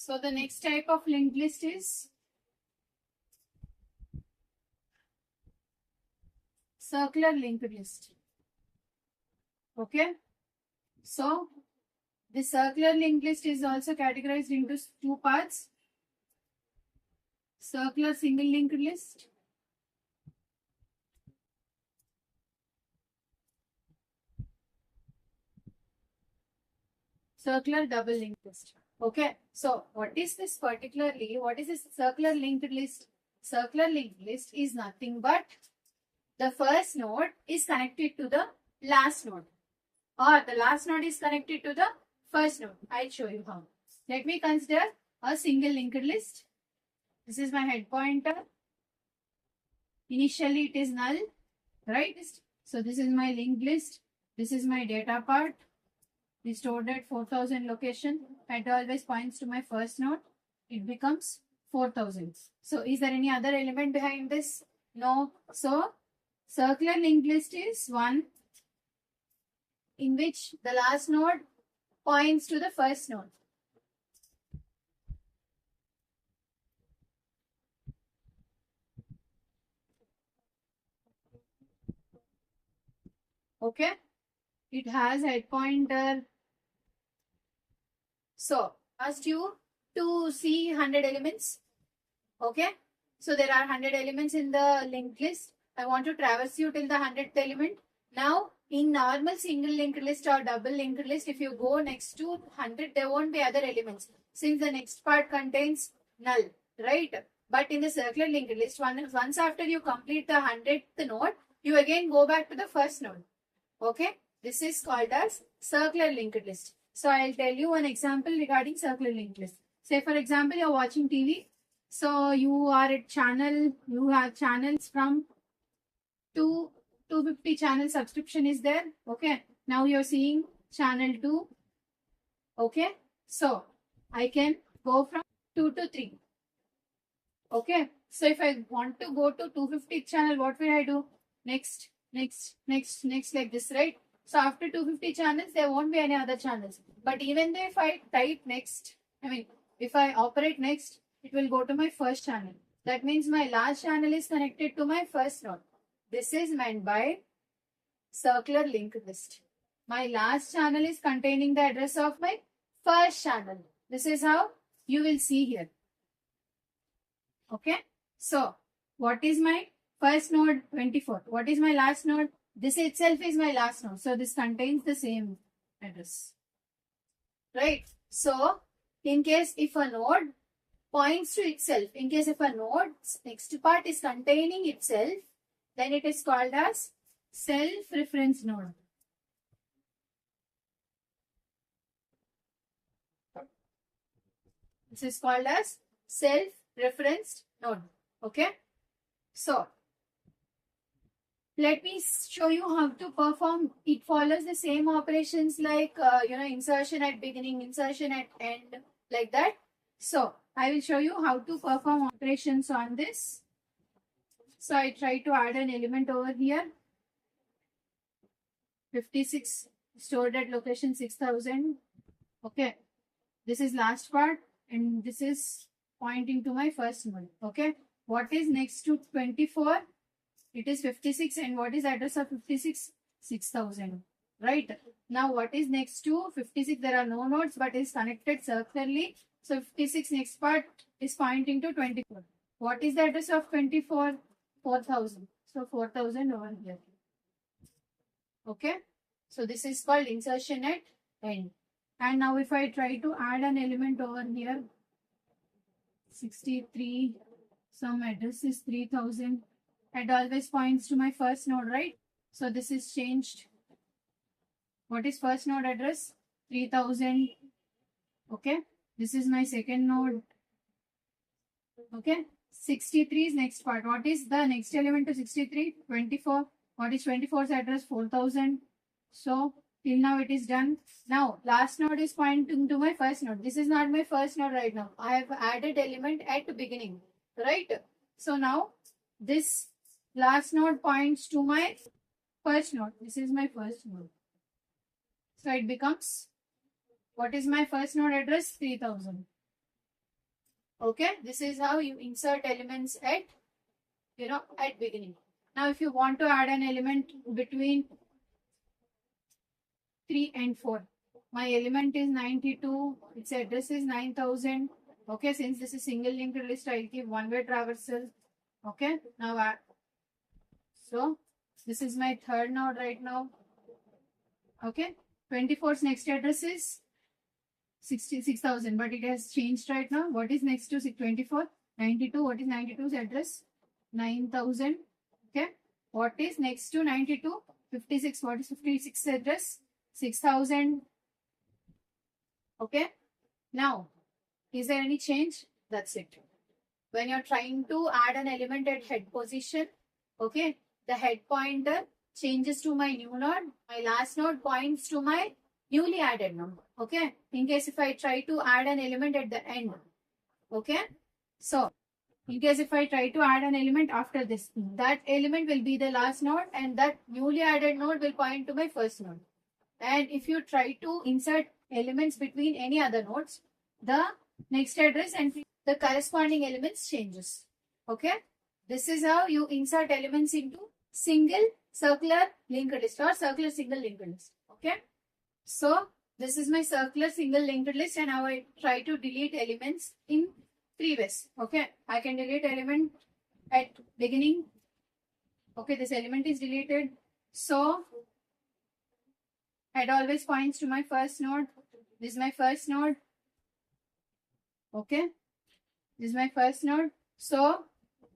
So the next type of linked list is circular linked list. Okay. So the circular linked list is also categorized into two parts. Circular single linked list circular double linked list. Okay, so what is this particularly? What is this circular linked list? Circular linked list is nothing but the first node is connected to the last node, or the last node is connected to the first node. I'll show you how. Let me consider a single linked list. This is my head pointer. Initially it is null, right? So this is my linked list. This is my data part. We stored at 4000 location. It always points to my first node. It becomes 4000. So is there any other element behind this? No. So circular linked list is one in which the last node points to the first node. Okay. It has head pointer. So, asked you to see 100 elements. Okay. So, there are 100 elements in the linked list. I want to traverse you till the 100th element. Now, in normal single linked list or double linked list, if you go next to 100, there won't be other elements since the next part contains null, right? But in the circular linked list, once after you complete the 100th node, you again go back to the first node. Okay. This is called as circular linked list. So I'll tell you one example regarding circular linked list. Say for example, you're watching TV. So you are at channel, you have channels from 250 channel subscription is there. Okay. Now you're seeing channel 2. Okay. So I can go from 2 to 3. Okay. So if I want to go to 250 channel, what will I do? Next like this, right? So after 250 channels, there won't be any other channels. But even though if I type next, if I operate next, it will go to my first channel. That means my last channel is connected to my first node. This is meant by circular linked list. My last channel is containing the address of my first channel. This is how you will see here. Okay. So what is my first node? 24. What is my last node? This itself is my last node. So this contains the same address. Right. So in case if a node points to itself, in case if a node's next part is containing itself, then it is called as self-reference node. This is called as self-referenced node. Okay. So let me show you how to perform. It follows the same operations like, insertion at beginning, insertion at end, like that. So, I will show you how to perform operations on this. So, I try to add an element over here. 56 stored at location 6000. Okay. This is last part and this is pointing to my first node. Okay. What is next to 24? It is 56 and what is address of 56? 6000. Right. Now what is next to 56? There are no nodes but is connected circularly. So 56 next part is pointing to 24. What is the address of 24? 4000. So 4000 over here. Okay. So this is called insertion at end. And now if I try to add an element over here, 63, some address is 3000. It always points to my first node, right? So this is changed. What is first node address? 3000. Okay. This is my second node. Okay. 63 is next part. What is the next element to 63? 24. What is 24's address? 4000. So till now it is done. Now last node is pointing to my first node. This is not my first node right now. I have added element at the beginning, right? So now this last node points to my first node. This is my first node. So it becomes, what is my first node address? 3000. Okay, this is how you insert elements at, at beginning. Now, if you want to add an element between 3 and 4, my element is 92, its address is 9000. Okay, since this is single linked list, I'll give one-way traversal. Okay, now so this is my third node right now. Okay, 24's next address is 66,000, but it has changed right now. What is next to 24? 92. What is 92's address? 9,000. Okay. What is next to 92? 56. What is 56 address? 6,000. Okay. Now, is there any change? That's it. When you're trying to add an element at head position, okay, the head pointer changes to my new node. My last node points to my newly added node. Okay. In case if I try to add an element at the end. Okay. So, in case if I try to add an element after this, that element will be the last node and that newly added node will point to my first node. And if you try to insert elements between any other nodes, the next address and the corresponding elements changes. Okay. This is how you insert elements into single circular linked list or circular single linked list. Okay. So this is my circular single linked list and now I try to delete elements in 3 ways. Okay. I can delete element at beginning. Okay. This element is deleted. So head always points to my first node. This is my first node. Okay. This is my first node. So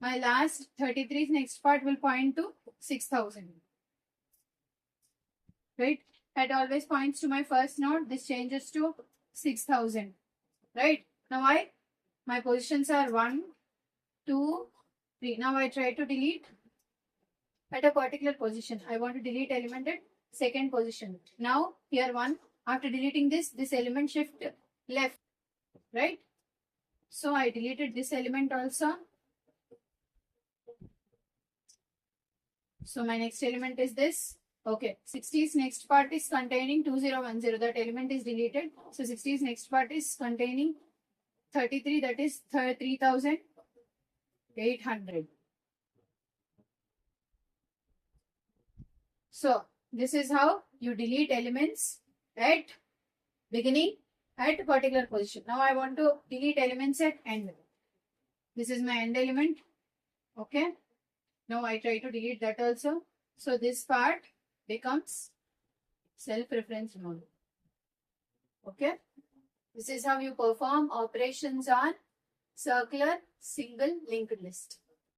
my last 33's next part will point to 6,000. Right. Head always points to my first node. This changes to 6,000. Right. Now my positions are 1, 2, 3. Now I try to delete at a particular position. I want to delete element at second position. Now here 1. After deleting this element shift left. Right. So I deleted this element also. So my next element is this. Okay. 60's next part is containing 2010. That element is deleted. So 60's next part is containing 33. That is 3,800. So this is how you delete elements at beginning at a particular position. Now I want to delete elements at end. This is my end element. Okay. Now I try to delete that also. So this part becomes self-reference node. Okay. This is how you perform operations on circular single linked list.